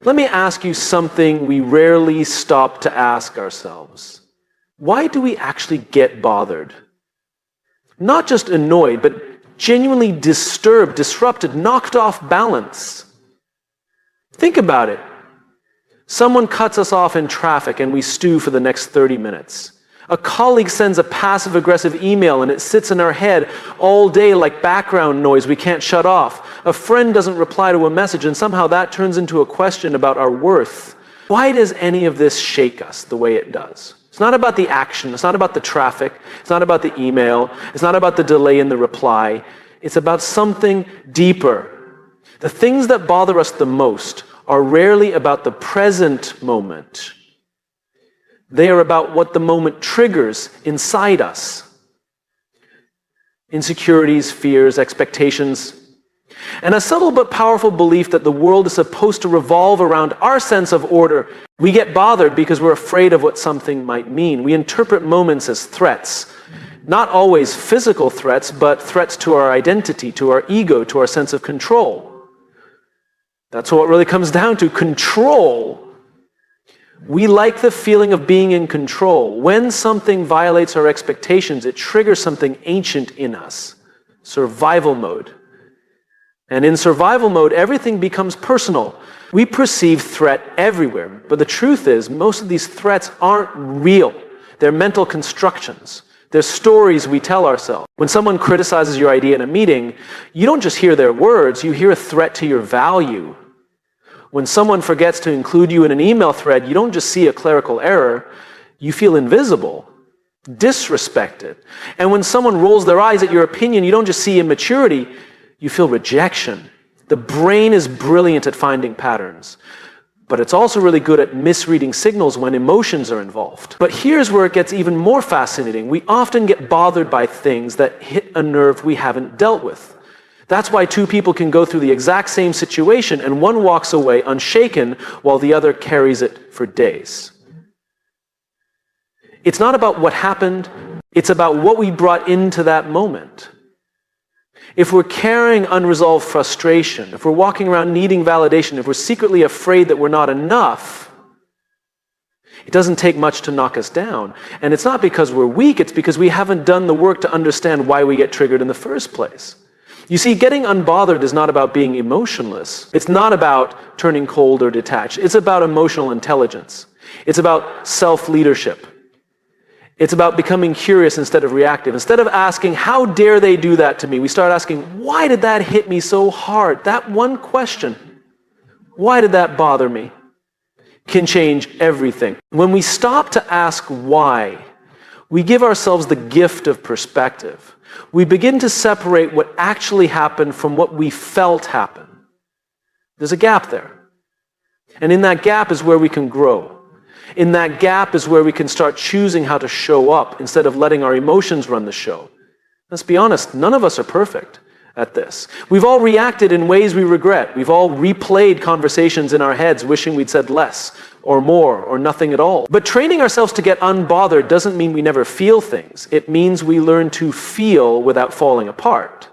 Let me ask you something we rarely stop to ask ourselves. Why do we actually get bothered? Not just annoyed, but genuinely disturbed, disrupted, knocked off balance. Think about it. Someone cuts us off in traffic and we stew for the next 30 minutes. A colleague sends a passive-aggressive email and it sits in our head all day like background noise we can't shut off. A friend doesn't reply to a message and somehow that turns into a question about our worth. Why does any of this shake us the way it does? It's not about the action. It's not about the traffic. It's not about the email. It's not about the delay in the reply. It's about something deeper. The things that bother us the most are rarely about the present moment. They are about what the moment triggers inside us. Insecurities, fears, expectations, and a subtle but powerful belief that the world is supposed to revolve around our sense of order. We get bothered because we're afraid of what something might mean. We interpret moments as threats. Not always physical threats, but threats to our identity, to our ego, to our sense of control. That's what it really comes down to, control. We like the feeling of being in control. When something violates our expectations, it triggers something ancient in us. Survival mode. And in survival mode, everything becomes personal. We perceive threat everywhere, but the truth is, most of these threats aren't real. They're mental constructions. They're stories we tell ourselves. When someone criticizes your idea in a meeting, you don't just hear their words, you hear a threat to your value. When someone forgets to include you in an email thread, you don't just see a clerical error, you feel invisible, disrespected. And when someone rolls their eyes at your opinion, you don't just see immaturity, you feel rejection. The brain is brilliant at finding patterns, but it's also really good at misreading signals when emotions are involved. But here's where it gets even more fascinating. We often get bothered by things that hit a nerve we haven't dealt with. That's why two people can go through the exact same situation and one walks away unshaken while the other carries it for days. It's not about what happened, it's about what we brought into that moment. If we're carrying unresolved frustration, if we're walking around needing validation, if we're secretly afraid that we're not enough, it doesn't take much to knock us down. And it's not because we're weak, it's because we haven't done the work to understand why we get triggered in the first place. You see, getting unbothered is not about being emotionless. It's not about turning cold or detached. It's about emotional intelligence. It's about self-leadership. It's about becoming curious instead of reactive. Instead of asking, how dare they do that to me? We start asking, why did that hit me so hard? That one question, why did that bother me? Can change everything. When we stop to ask why, we give ourselves the gift of perspective. We begin to separate what actually happened from what we felt happen. There's a gap there. And in that gap is where we can grow. In that gap is where we can start choosing how to show up instead of letting our emotions run the show. Let's be honest, none of us are perfect at this. We've all reacted in ways we regret. We've all replayed conversations in our heads wishing we'd said less or more or nothing at all. But training ourselves to get unbothered doesn't mean we never feel things. It means we learn to feel without falling apart.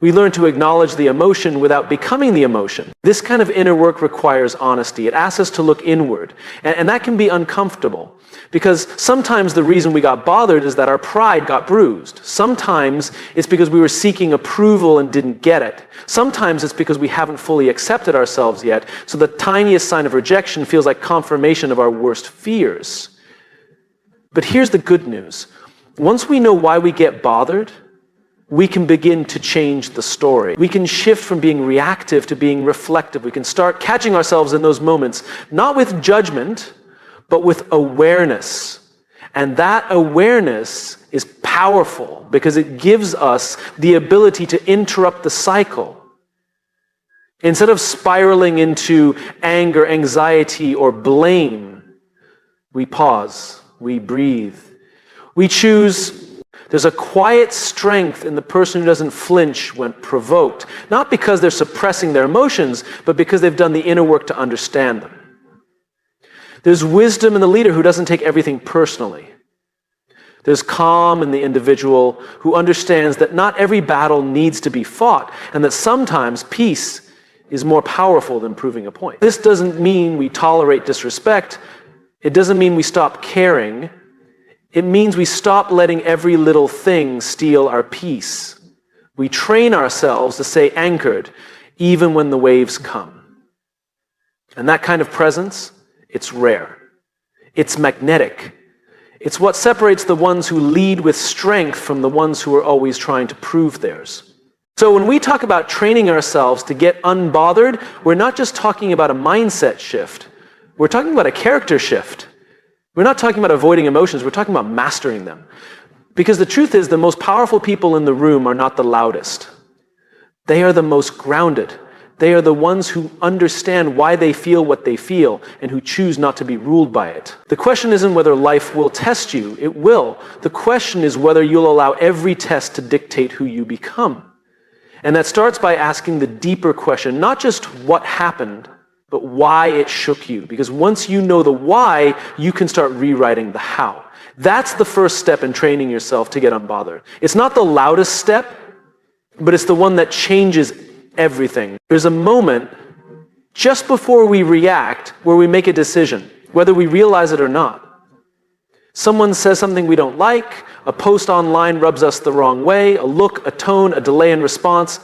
We learn to acknowledge the emotion without becoming the emotion. This kind of inner work requires honesty. It asks us to look inward. And that can be uncomfortable. Because sometimes the reason we got bothered is that our pride got bruised. Sometimes it's because we were seeking approval and didn't get it. Sometimes it's because we haven't fully accepted ourselves yet. So the tiniest sign of rejection feels like confirmation of our worst fears. But here's the good news. Once we know why we get bothered, we can begin to change the story. We can shift from being reactive to being reflective. We can start catching ourselves in those moments, not with judgment, but with awareness. And that awareness is powerful because it gives us the ability to interrupt the cycle. Instead of spiraling into anger, anxiety, or blame, we pause, we breathe. We choose. There's a quiet strength in the person who doesn't flinch when provoked, not because they're suppressing their emotions, but because they've done the inner work to understand them. There's wisdom in the leader who doesn't take everything personally. There's calm in the individual who understands that not every battle needs to be fought, and that sometimes peace is more powerful than proving a point. This doesn't mean we tolerate disrespect. It doesn't mean we stop caring. It means we stop letting every little thing steal our peace. We train ourselves to stay anchored even when the waves come. And that kind of presence, it's rare. It's magnetic. It's what separates the ones who lead with strength from the ones who are always trying to prove theirs. So when we talk about training ourselves to get unbothered, we're not just talking about a mindset shift. We're talking about a character shift. We're not talking about avoiding emotions. We're talking about mastering them. Because the truth is, the most powerful people in the room are not the loudest. They are the most grounded. They are the ones who understand why they feel what they feel and who choose not to be ruled by it. The question isn't whether life will test you. It will. The question is whether you'll allow every test to dictate who you become. And that starts by asking the deeper question, not just what happened, but why it shook you. Because once you know the why, you can start rewriting the how. That's the first step in training yourself to get unbothered. It's not the loudest step, but it's the one that changes everything. There's a moment just before we react where we make a decision, whether we realize it or not. Someone says something we don't like, a post online rubs us the wrong way, a look, a tone, a delay in response.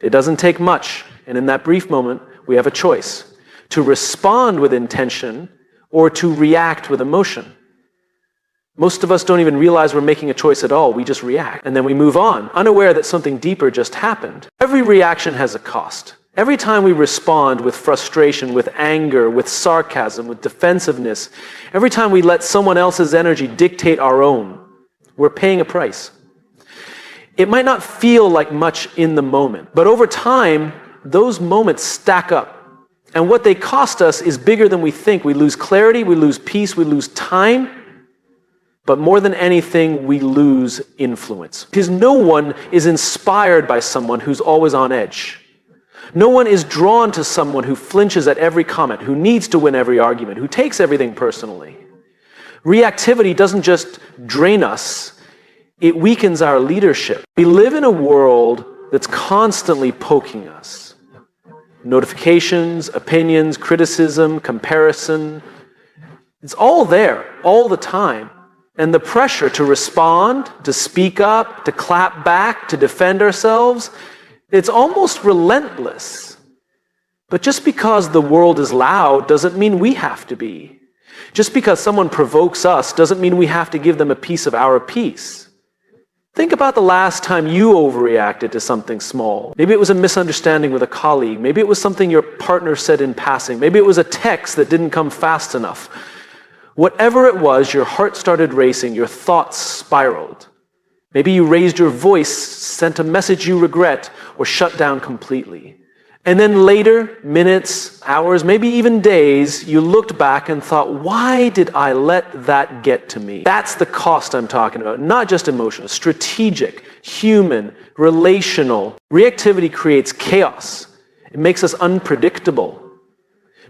It doesn't take much. And in that brief moment, we have a choice to respond with intention or to react with emotion. Most of us don't even realize we're making a choice at all. We just react, and then we move on, unaware that something deeper just happened. Every reaction has a cost. Every time we respond with frustration, with anger, with sarcasm, with defensiveness, every time we let someone else's energy dictate our own, we're paying a price. It might not feel like much in the moment, but over time, those moments stack up. And what they cost us is bigger than we think. We lose clarity, we lose peace, we lose time. But more than anything, we lose influence. Because no one is inspired by someone who's always on edge. No one is drawn to someone who flinches at every comment, who needs to win every argument, who takes everything personally. Reactivity doesn't just drain us, it weakens our leadership. We live in a world that's constantly poking us. Notifications, opinions, criticism, comparison. It's all there, all the time. And the pressure to respond, to speak up, to clap back, to defend ourselves, it's almost relentless. But just because the world is loud doesn't mean we have to be. Just because someone provokes us doesn't mean we have to give them a piece of our peace. Think about the last time you overreacted to something small. Maybe it was a misunderstanding with a colleague. Maybe it was something your partner said in passing. Maybe it was a text that didn't come fast enough. Whatever it was, your heart started racing, your thoughts spiraled. Maybe you raised your voice, sent a message you regret, or shut down completely. And then later, minutes, hours, maybe even days, you looked back and thought, why did I let that get to me? That's the cost I'm talking about, not just emotional, strategic, human, relational. Reactivity creates chaos. It makes us unpredictable.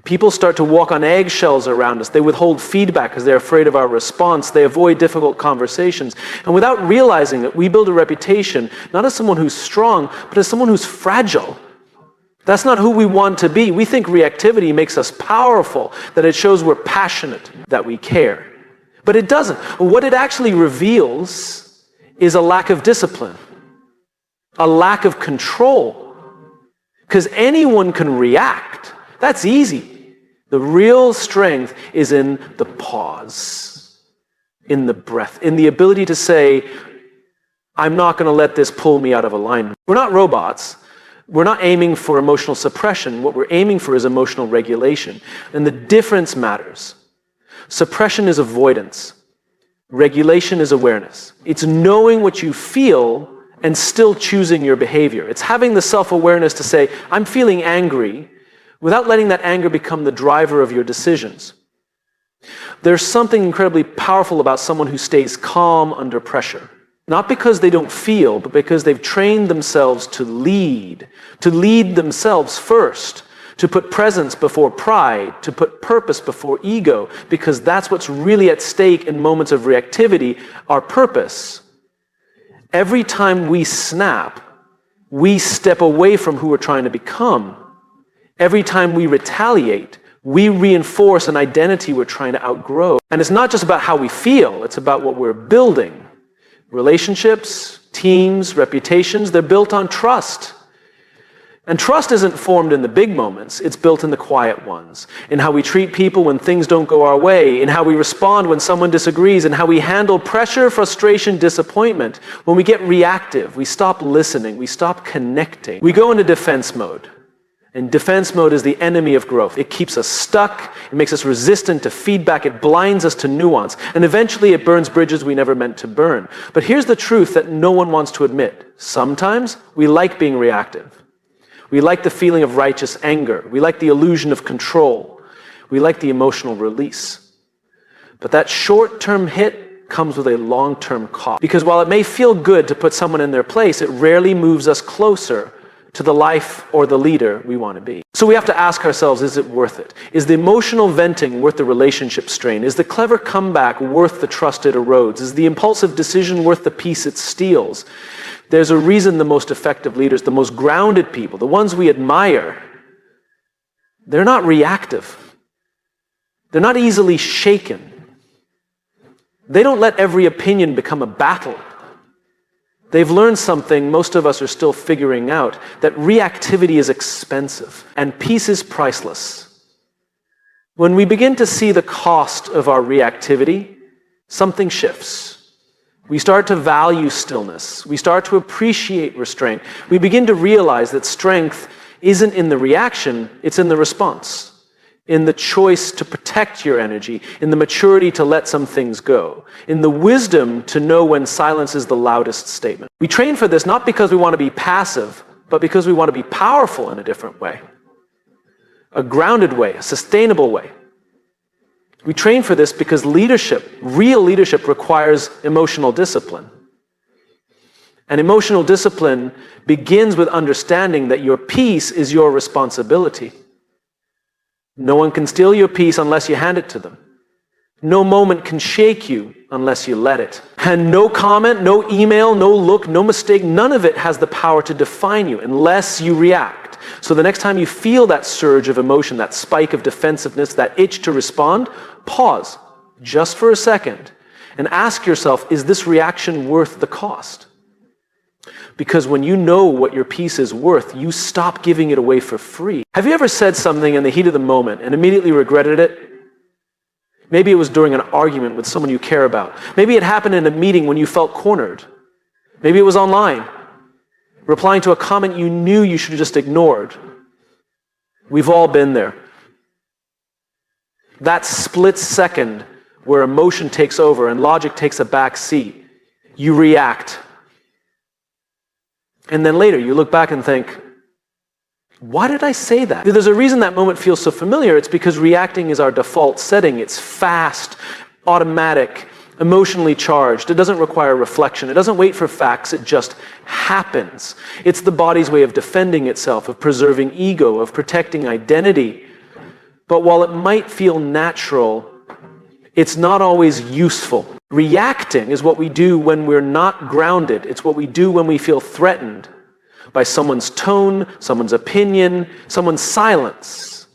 People start to walk on eggshells around us. They withhold feedback because they're afraid of our response. They avoid difficult conversations. And without realizing it, we build a reputation, not as someone who's strong, but as someone who's fragile. That's not who we want to be. We think reactivity makes us powerful, that it shows we're passionate, that we care. But it doesn't. What it actually reveals is a lack of discipline, a lack of control. Because anyone can react. That's easy. The real strength is in the pause, in the breath, in the ability to say, I'm not going to let this pull me out of alignment. We're not robots. We're not aiming for emotional suppression. What we're aiming for is emotional regulation. And the difference matters. Suppression is avoidance. Regulation is awareness. It's knowing what you feel and still choosing your behavior. It's having the self-awareness to say, I'm feeling angry, without letting that anger become the driver of your decisions. There's something incredibly powerful about someone who stays calm under pressure. Not because they don't feel, but because they've trained themselves to lead themselves first, to put presence before pride, to put purpose before ego, because that's what's really at stake in moments of reactivity, our purpose. Every time we snap, we step away from who we're trying to become. Every time we retaliate, we reinforce an identity we're trying to outgrow. And it's not just about how we feel, it's about what we're building. Relationships, teams, reputations, they're built on trust. And trust isn't formed in the big moments, it's built in the quiet ones. In how we treat people when things don't go our way, in how we respond when someone disagrees, in how we handle pressure, frustration, disappointment. When we get reactive, we stop listening, we stop connecting. We go into defense mode. And defense mode is the enemy of growth. It keeps us stuck, it makes us resistant to feedback, it blinds us to nuance, and eventually it burns bridges we never meant to burn. But here's the truth that no one wants to admit. Sometimes we like being reactive. We like the feeling of righteous anger. We like the illusion of control. We like the emotional release. But that short-term hit comes with a long-term cost. Because while it may feel good to put someone in their place, it rarely moves us closer to the life or the leader we want to be. So we have to ask ourselves, is it worth it? Is the emotional venting worth the relationship strain? Is the clever comeback worth the trust it erodes? Is the impulsive decision worth the peace it steals? There's a reason the most effective leaders, the most grounded people, the ones we admire, they're not reactive. They're not easily shaken. They don't let every opinion become a battle. They've learned something most of us are still figuring out, that reactivity is expensive and peace is priceless. When we begin to see the cost of our reactivity, something shifts. We start to value stillness. We start to appreciate restraint. We begin to realize that strength isn't in the reaction, it's in the response. In the choice to protect your energy, in the maturity to let some things go, in the wisdom to know when silence is the loudest statement. We train for this not because we want to be passive, but because we want to be powerful in a different way. A grounded way, a sustainable way. We train for this because leadership, real leadership, requires emotional discipline. And emotional discipline begins with understanding that your peace is your responsibility. No one can steal your peace unless you hand it to them. No moment can shake you unless you let it. And no comment, no email, no look, no mistake, none of it has the power to define you unless you react. So the next time you feel that surge of emotion, that spike of defensiveness, that itch to respond, pause just for a second and ask yourself, is this reaction worth the cost? Because when you know what your peace is worth, you stop giving it away for free. Have you ever said something in the heat of the moment and immediately regretted it? Maybe it was during an argument with someone you care about. Maybe it happened in a meeting when you felt cornered. Maybe it was online, replying to a comment you knew you should have just ignored. We've all been there. That split second where emotion takes over and logic takes a back seat, you react. And then later, you look back and think, why did I say that? There's a reason that moment feels so familiar. It's because reacting is our default setting. It's fast, automatic, emotionally charged. It doesn't require reflection. It doesn't wait for facts. It just happens. It's the body's way of defending itself, of preserving ego, of protecting identity. But while it might feel natural, it's not always useful. Reacting is what we do when we're not grounded. It's what we do when we feel threatened by someone's tone, someone's opinion, someone's silence.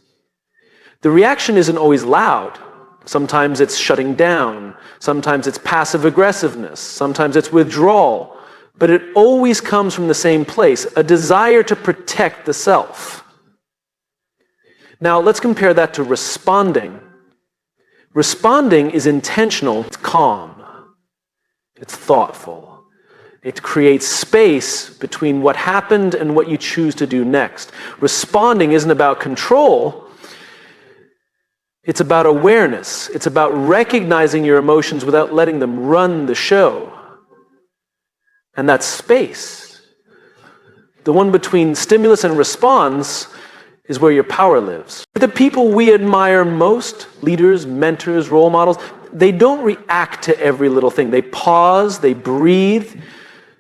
The reaction isn't always loud. Sometimes it's shutting down. Sometimes it's passive aggressiveness. Sometimes it's withdrawal. But it always comes from the same place, a desire to protect the self. Now, let's compare that to responding. Responding is intentional, it's calm, it's thoughtful. It creates space between what happened and what you choose to do next. Responding isn't about control, it's about awareness. It's about recognizing your emotions without letting them run the show. And that's space. The one between stimulus and response is where your power lives. The people we admire most, leaders, mentors, role models, they don't react to every little thing. They pause, they breathe,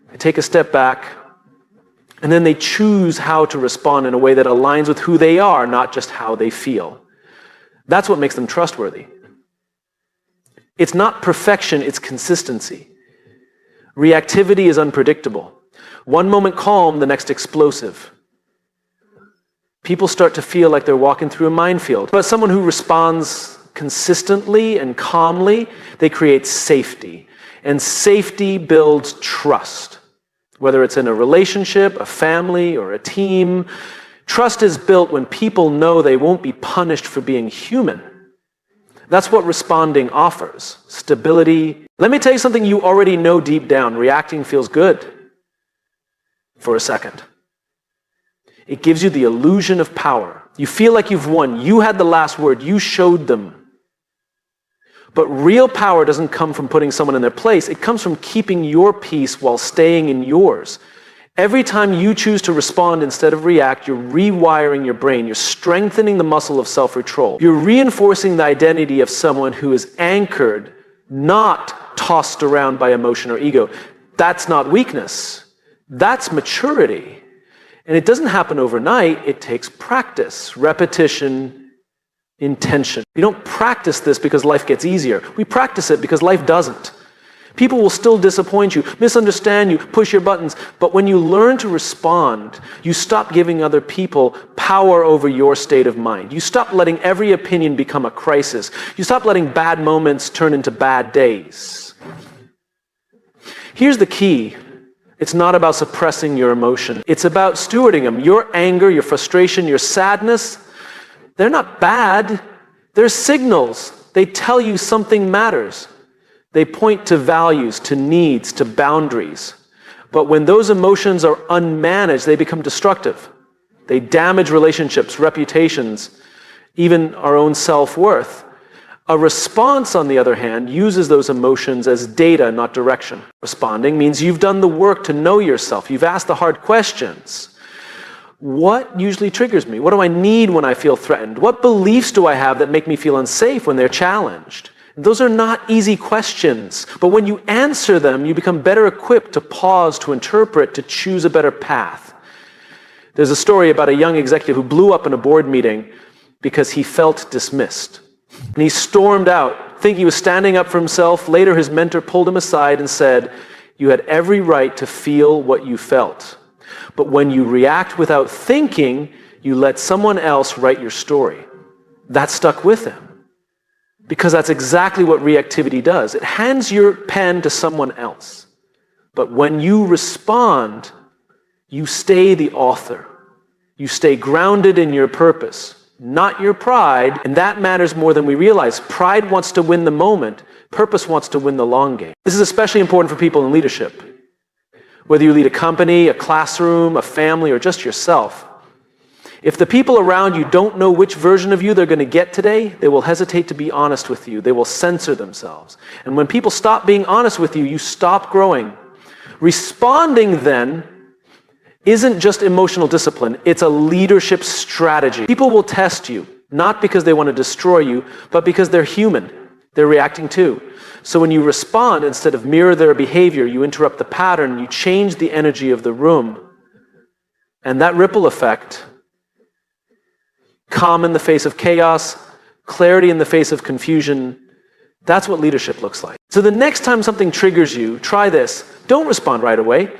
they take a step back, and then they choose how to respond in a way that aligns with who they are, not just how they feel. That's what makes them trustworthy. It's not perfection, it's consistency. Reactivity is unpredictable. One moment calm, the next explosive. people start to feel like they're walking through a minefield. But someone who responds consistently and calmly, they create safety. And safety builds trust. Whether it's in a relationship, a family, or a team, trust is built when people know they won't be punished for being human. That's what responding offers. Stability. Let me tell you something you already know deep down. Reacting feels good for a second. It gives you the illusion of power. You feel like you've won. You had the last word. You showed them. But real power doesn't come from putting someone in their place. It comes from keeping your peace while staying in yours. Every time you choose to respond instead of react, you're rewiring your brain. You're strengthening the muscle of self-control. You're reinforcing the identity of someone who is anchored, not tossed around by emotion or ego. That's not weakness. That's maturity. And it doesn't happen overnight. It takes practice, repetition, intention. We don't practice this because life gets easier. We practice it because life doesn't. People will still disappoint you, misunderstand you, push your buttons. But when you learn to respond, you stop giving other people power over your state of mind. You stop letting every opinion become a crisis. You stop letting bad moments turn into bad days. Here's the key. It's not about suppressing your emotion. It's about stewarding them. Your anger, your frustration, your sadness, they're not bad. They're signals. They tell you something matters. They point to values, to needs, to boundaries. But when those emotions are unmanaged, they become destructive. They damage relationships, reputations, even our own self-worth. A response, on the other hand, uses those emotions as data, not direction. Responding means you've done the work to know yourself. You've asked the hard questions. What usually triggers me? What do I need when I feel threatened? What beliefs do I have that make me feel unsafe when they're challenged? Those are not easy questions, but when you answer them, you become better equipped to pause, to interpret, to choose a better path. There's a story about a young executive who blew up in a board meeting because he felt dismissed. And he stormed out, thinking he was standing up for himself. Later, his mentor pulled him aside and said, "You had every right to feel what you felt. But when you react without thinking, you let someone else write your story." That stuck with him. Because that's exactly what reactivity does. It hands your pen to someone else. But when you respond, you stay the author. You stay grounded in your purpose, not your pride, and that matters more than we realize. Pride wants to win the moment. Purpose wants to win the long game. This is especially important for people in leadership. Whether you lead a company, a classroom, a family, or just yourself. If the people around you don't know which version of you they're going to get today, they will hesitate to be honest with you. They will censor themselves. And when people stop being honest with you, you stop growing. Responding then isn't just emotional discipline, it's a leadership strategy. People will test you, not because they want to destroy you, but because they're human. They're reacting too. So when you respond, instead of mirror their behavior, you interrupt the pattern, you change the energy of the room. And that ripple effect, calm in the face of chaos, clarity in the face of confusion, that's what leadership looks like. So the next time something triggers you, try this. Don't respond right away.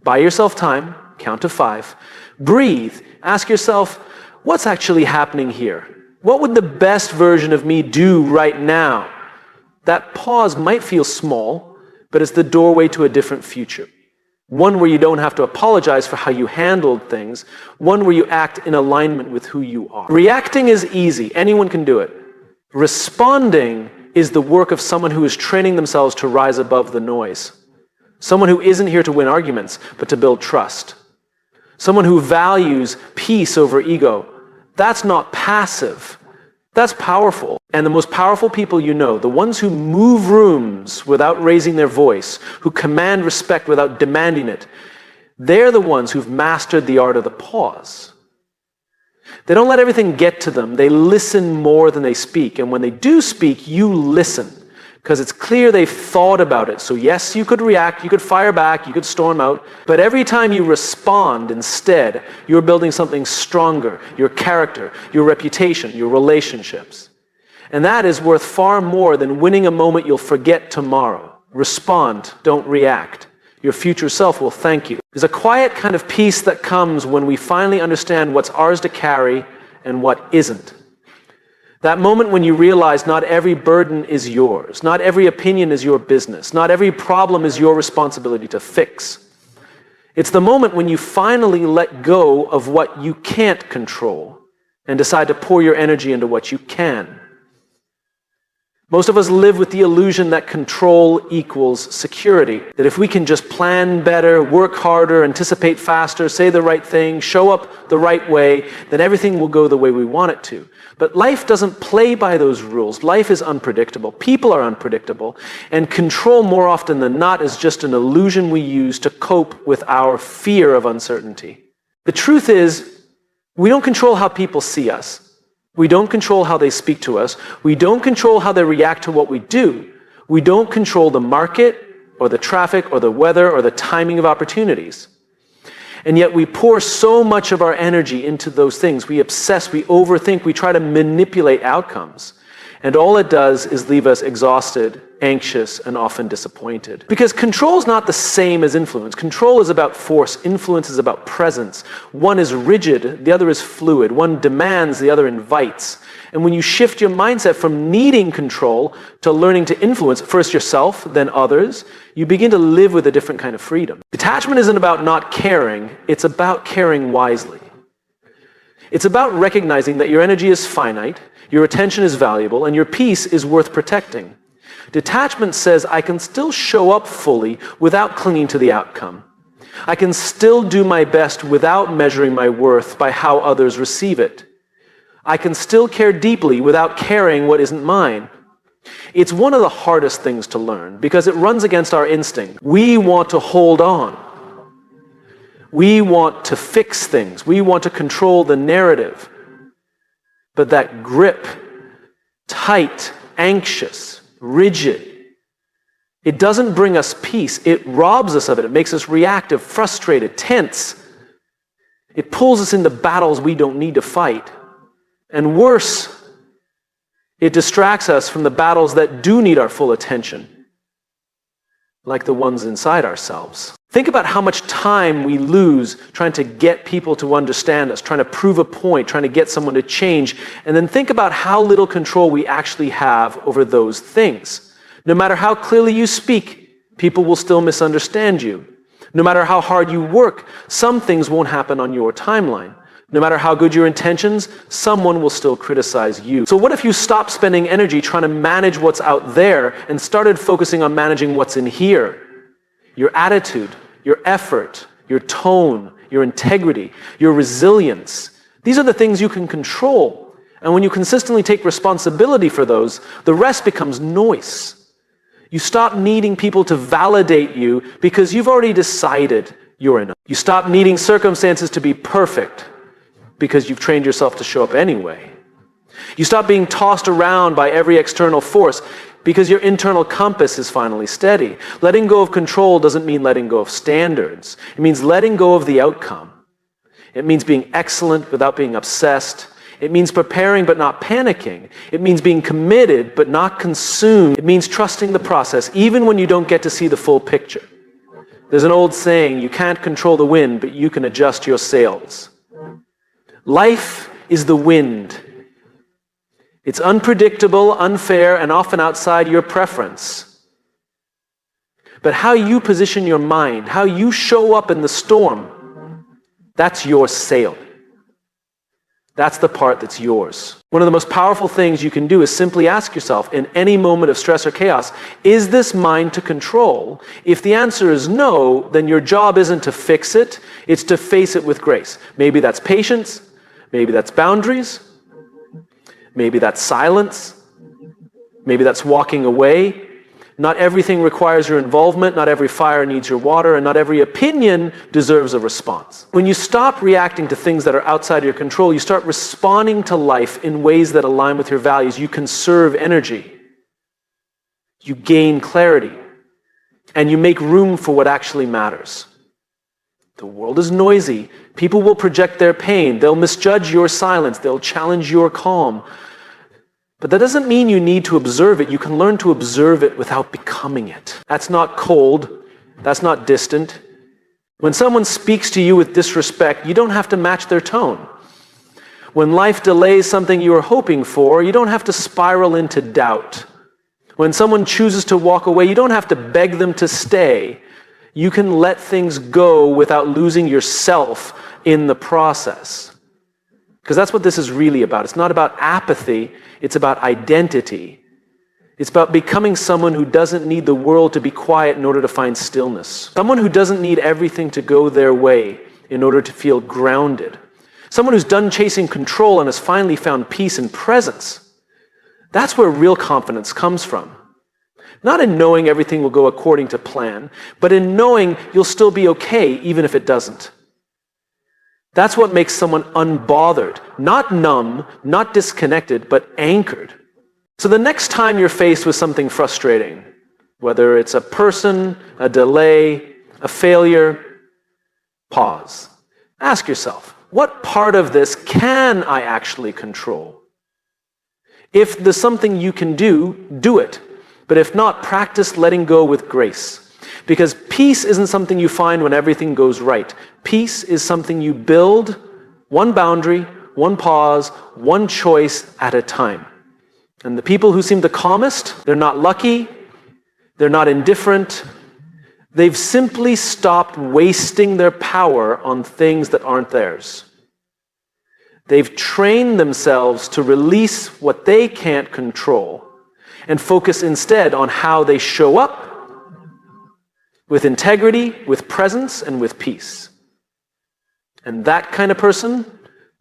Buy yourself time, count to 5. Breathe. Ask yourself, what's actually happening here? What would the best version of me do right now? That pause might feel small, but it's the doorway to a different future. One where you don't have to apologize for how you handled things. One where you act in alignment with who you are. Reacting is easy. Anyone can do it. Responding is the work of someone who is training themselves to rise above the noise. Someone who isn't here to win arguments, but to build trust. Someone who values peace over ego. That's not passive. That's powerful. And the most powerful people you know, the ones who move rooms without raising their voice, who command respect without demanding it, they're the ones who've mastered the art of the pause. They don't let everything get to them. They listen more than they speak. And when they do speak, you listen. Because it's clear they've thought about it. So yes, you could react, you could fire back, you could storm out. But every time you respond instead, you're building something stronger. Your character, your reputation, your relationships. And that is worth far more than winning a moment you'll forget tomorrow. Respond, don't react. Your future self will thank you. There's a quiet kind of peace that comes when we finally understand what's ours to carry and what isn't. That moment when you realize not every burden is yours, not every opinion is your business, not every problem is your responsibility to fix. It's the moment when you finally let go of what you can't control and decide to pour your energy into what you can. Most of us live with the illusion that control equals security. That if we can just plan better, work harder, anticipate faster, say the right thing, show up the right way, then everything will go the way we want it to. But life doesn't play by those rules. Life is unpredictable. People are unpredictable. And control, more often than not, is just an illusion we use to cope with our fear of uncertainty. The truth is, we don't control how people see us. We don't control how they speak to us. We don't control how they react to what we do. We don't control the market or the traffic or the weather or the timing of opportunities. And yet we pour so much of our energy into those things. We obsess, we overthink, we try to manipulate outcomes. And all it does is leave us exhausted, anxious, and often disappointed. Because control is not the same as influence. Control is about force. Influence is about presence. One is rigid, the other is fluid. One demands, the other invites. And when you shift your mindset from needing control to learning to influence, first yourself, then others, you begin to live with a different kind of freedom. Detachment isn't about not caring, it's about caring wisely. It's about recognizing that your energy is finite, your attention is valuable, and your peace is worth protecting. Detachment says, I can still show up fully without clinging to the outcome. I can still do my best without measuring my worth by how others receive it. I can still care deeply without caring what isn't mine. It's one of the hardest things to learn because it runs against our instinct. We want to hold on. We want to fix things. We want to control the narrative. But that grip, tight, anxious, rigid, it doesn't bring us peace. It robs us of it. It makes us reactive, frustrated, tense. It pulls us into battles we don't need to fight. And worse, it distracts us from the battles that do need our full attention, like the ones inside ourselves. Think about how much time we lose trying to get people to understand us, trying to prove a point, trying to get someone to change, and then think about how little control we actually have over those things. No matter how clearly you speak, people will still misunderstand you. No matter how hard you work, some things won't happen on your timeline. No matter how good your intentions, someone will still criticize you. So what if you stopped spending energy trying to manage what's out there and started focusing on managing what's in here? Your attitude, your effort, your tone, your integrity, your resilience. These are the things you can control. And when you consistently take responsibility for those, the rest becomes noise. You stop needing people to validate you because you've already decided you're enough. You stop needing circumstances to be perfect because you've trained yourself to show up anyway. You stop being tossed around by every external force because your internal compass is finally steady. Letting go of control doesn't mean letting go of standards. It means letting go of the outcome. It means being excellent without being obsessed. It means preparing but not panicking. It means being committed but not consumed. It means trusting the process even when you don't get to see the full picture. There's an old saying, you can't control the wind, but you can adjust your sails. Life is the wind. It's unpredictable, unfair, and often outside your preference. But how you position your mind, how you show up in the storm, that's your sail. That's the part that's yours. One of the most powerful things you can do is simply ask yourself in any moment of stress or chaos, is this mine to control? If the answer is no, then your job isn't to fix it, it's to face it with grace. Maybe that's patience, maybe that's boundaries, maybe that's silence. Maybe that's walking away. Not everything requires your involvement. Not every fire needs your water. And not every opinion deserves a response. When you stop reacting to things that are outside your control, you start responding to life in ways that align with your values. You conserve energy. You gain clarity. And you make room for what actually matters. The world is noisy. People will project their pain. They'll misjudge your silence. They'll challenge your calm. But that doesn't mean you need to observe it. You can learn to observe it without becoming it. That's not cold, That's not distant. When someone speaks to you with disrespect, you don't have to match their tone. When life delays something you were hoping for, you don't have to spiral into doubt. When someone chooses to walk away, you don't have to beg them to stay. You can let things go without losing yourself in the process. Because that's what this is really about. It's not about apathy, it's about identity. It's about becoming someone who doesn't need the world to be quiet in order to find stillness. Someone who doesn't need everything to go their way in order to feel grounded. Someone who's done chasing control and has finally found peace and presence. That's where real confidence comes from. Not in knowing everything will go according to plan, but in knowing you'll still be okay even if it doesn't. That's what makes someone unbothered, not numb, not disconnected, but anchored. So the next time you're faced with something frustrating, whether it's a person, a delay, a failure, pause. Ask yourself, what part of this can I actually control? If there's something you can do, do it. But if not, practice letting go with grace. Because peace isn't something you find when everything goes right. Peace is something you build one boundary, one pause, one choice at a time. And the people who seem the calmest, they're not lucky, they're not indifferent. They've simply stopped wasting their power on things that aren't theirs. They've trained themselves to release what they can't control and focus instead on how they show up with integrity, with presence, and with peace. And that kind of person,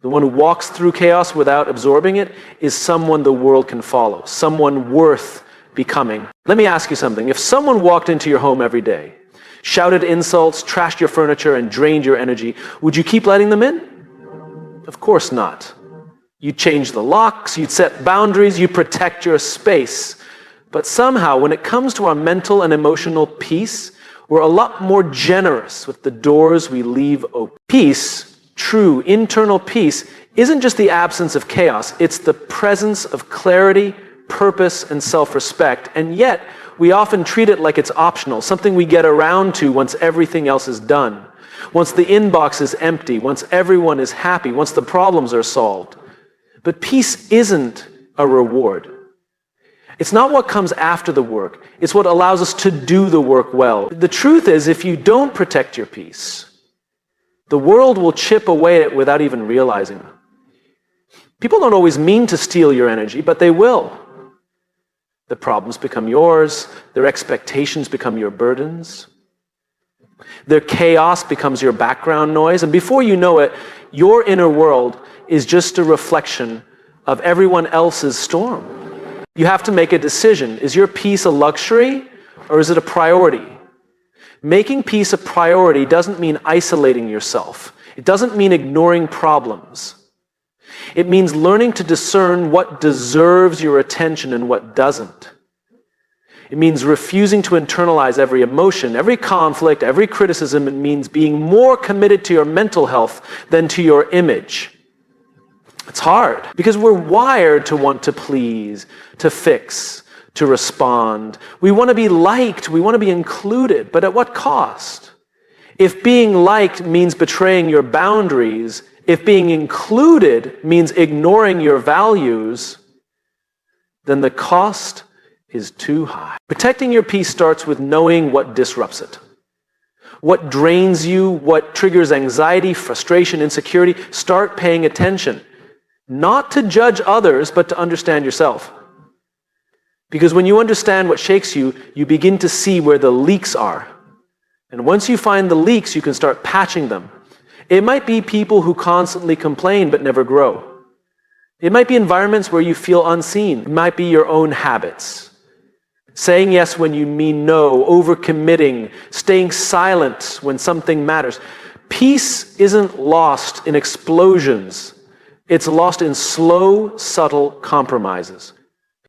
the one who walks through chaos without absorbing it, is someone the world can follow, someone worth becoming. Let me ask you something. If someone walked into your home every day, shouted insults, trashed your furniture, and drained your energy, would you keep letting them in? Of course not. You'd change the locks, you'd set boundaries, you'd protect your space. But somehow, when it comes to our mental and emotional peace, we're a lot more generous with the doors we leave open. Peace, true internal peace, isn't just the absence of chaos, it's the presence of clarity, purpose, and self-respect. And yet, we often treat it like it's optional, something we get around to once everything else is done. Once the inbox is empty, once everyone is happy, once the problems are solved. But peace isn't a reward. It's not what comes after the work. It's what allows us to do the work well. The truth is, if you don't protect your peace, the world will chip away at it without even realizing it. People don't always mean to steal your energy, but they will. The problems become yours. Their expectations become your burdens. Their chaos becomes your background noise. And before you know it, your inner world is just a reflection of everyone else's storm. You have to make a decision. Is your peace a luxury or is it a priority? Making peace a priority doesn't mean isolating yourself. It doesn't mean ignoring problems. It means learning to discern what deserves your attention and what doesn't. It means refusing to internalize every emotion, every conflict, every criticism. It means being more committed to your mental health than to your image. It's hard because we're wired to want to please, to fix, to respond. We want to be liked, we want to be included, but at what cost? If being liked means betraying your boundaries, if being included means ignoring your values, then the cost is too high. Protecting your peace starts with knowing what disrupts it. What drains you, what triggers anxiety, frustration, insecurity. Start paying attention. Not to judge others, but to understand yourself. Because when you understand what shakes you, you begin to see where the leaks are. And once you find the leaks, you can start patching them. It might be people who constantly complain but never grow. It might be environments where you feel unseen. It might be your own habits. Saying yes when you mean no, overcommitting, staying silent when something matters. Peace isn't lost in explosions. It's lost in slow, subtle compromises.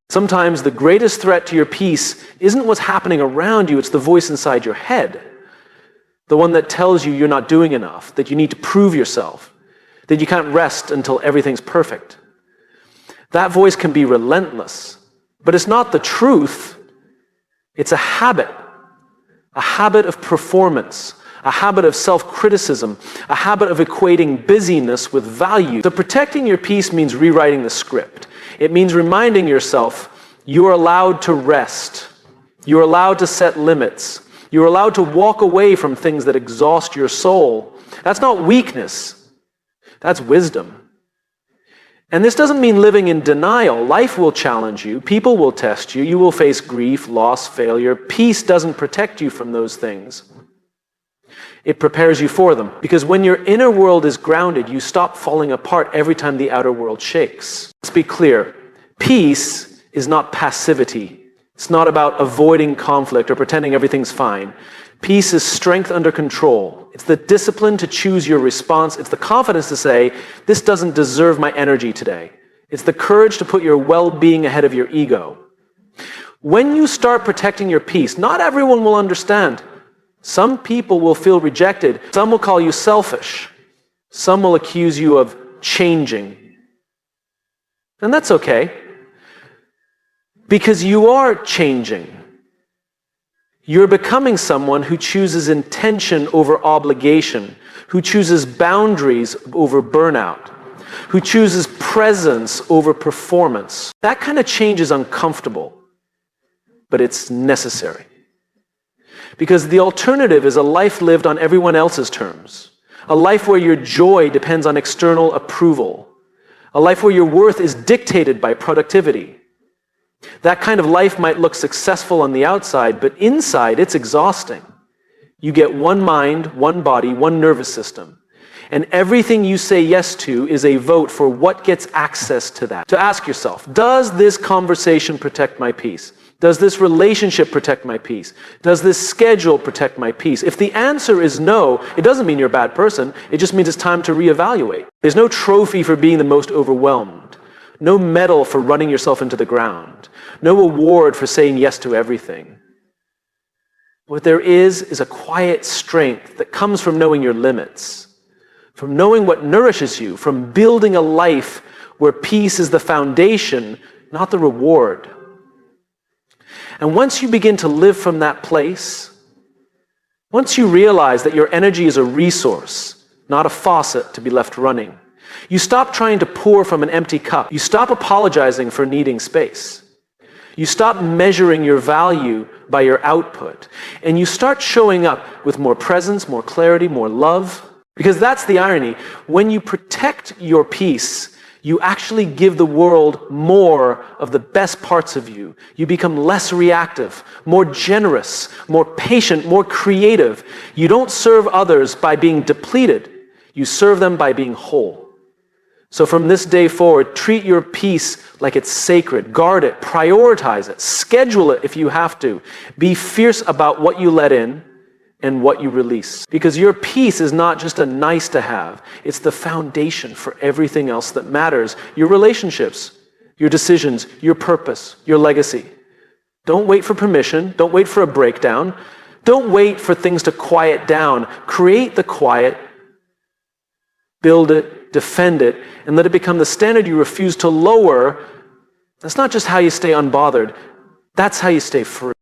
Sometimes the greatest threat to your peace isn't what's happening around you, it's the voice inside your head. The one that tells you you're not doing enough, that you need to prove yourself, that you can't rest until everything's perfect. That voice can be relentless, but it's not the truth. It's a habit. a habit of performance, a habit of self-criticism, a habit of equating busyness with value. So protecting your peace means rewriting the script. It means reminding yourself you are allowed to rest. You are allowed to set limits. You are allowed to walk away from things that exhaust your soul. That's not weakness. That's wisdom. And this doesn't mean living in denial. Life will challenge you. People will test you. You will face grief, loss, failure. Peace doesn't protect you from those things. It prepares you for them. Because when your inner world is grounded, you stop falling apart every time the outer world shakes. Let's be clear. Peace is not passivity. It's not about avoiding conflict or pretending everything's fine. Peace is strength under control. It's the discipline to choose your response. It's the confidence to say, this doesn't deserve my energy today. It's the courage to put your well-being ahead of your ego. When you start protecting your peace, not everyone will understand. Some people will feel rejected. Some will call you selfish. Some will accuse you of changing. And that's okay. Because you are changing. You're becoming someone who chooses intention over obligation, who chooses boundaries over burnout, who chooses presence over performance. That kind of change is uncomfortable, but it's necessary. Because the alternative is a life lived on everyone else's terms, a life where your joy depends on external approval, a life where your worth is dictated by productivity. That kind of life might look successful on the outside, but inside it's exhausting. You get one mind, one body, one nervous system. And everything you say yes to is a vote for what gets access to that. To ask yourself, does this conversation protect my peace? Does this relationship protect my peace? Does this schedule protect my peace? If the answer is no, it doesn't mean you're a bad person. It just means it's time to reevaluate. There's no trophy for being the most overwhelmed. No medal for running yourself into the ground. No award for saying yes to everything. What there is a quiet strength that comes from knowing your limits, from knowing what nourishes you, from building a life where peace is the foundation, not the reward. And once you begin to live from that place, once you realize that your energy is a resource, not a faucet to be left running, you stop trying to pour from an empty cup. You stop apologizing for needing space. You stop measuring your value by your output. And you start showing up with more presence, more clarity, more love. Because that's the irony. When you protect your peace, you actually give the world more of the best parts of you. You become less reactive, more generous, more patient, more creative. You don't serve others by being depleted. You serve them by being whole. So from this day forward, treat your peace like it's sacred. Guard it, prioritize it, schedule it if you have to. Be fierce about what you let in and what you release. Because your peace is not just a nice to have. It's the foundation for everything else that matters. Your relationships, your decisions, your purpose, your legacy. Don't wait for permission. Don't wait for a breakdown. Don't wait for things to quiet down. Create the quiet, build it, defend it, and let it become the standard you refuse to lower. That's not just how you stay unbothered. That's how you stay free.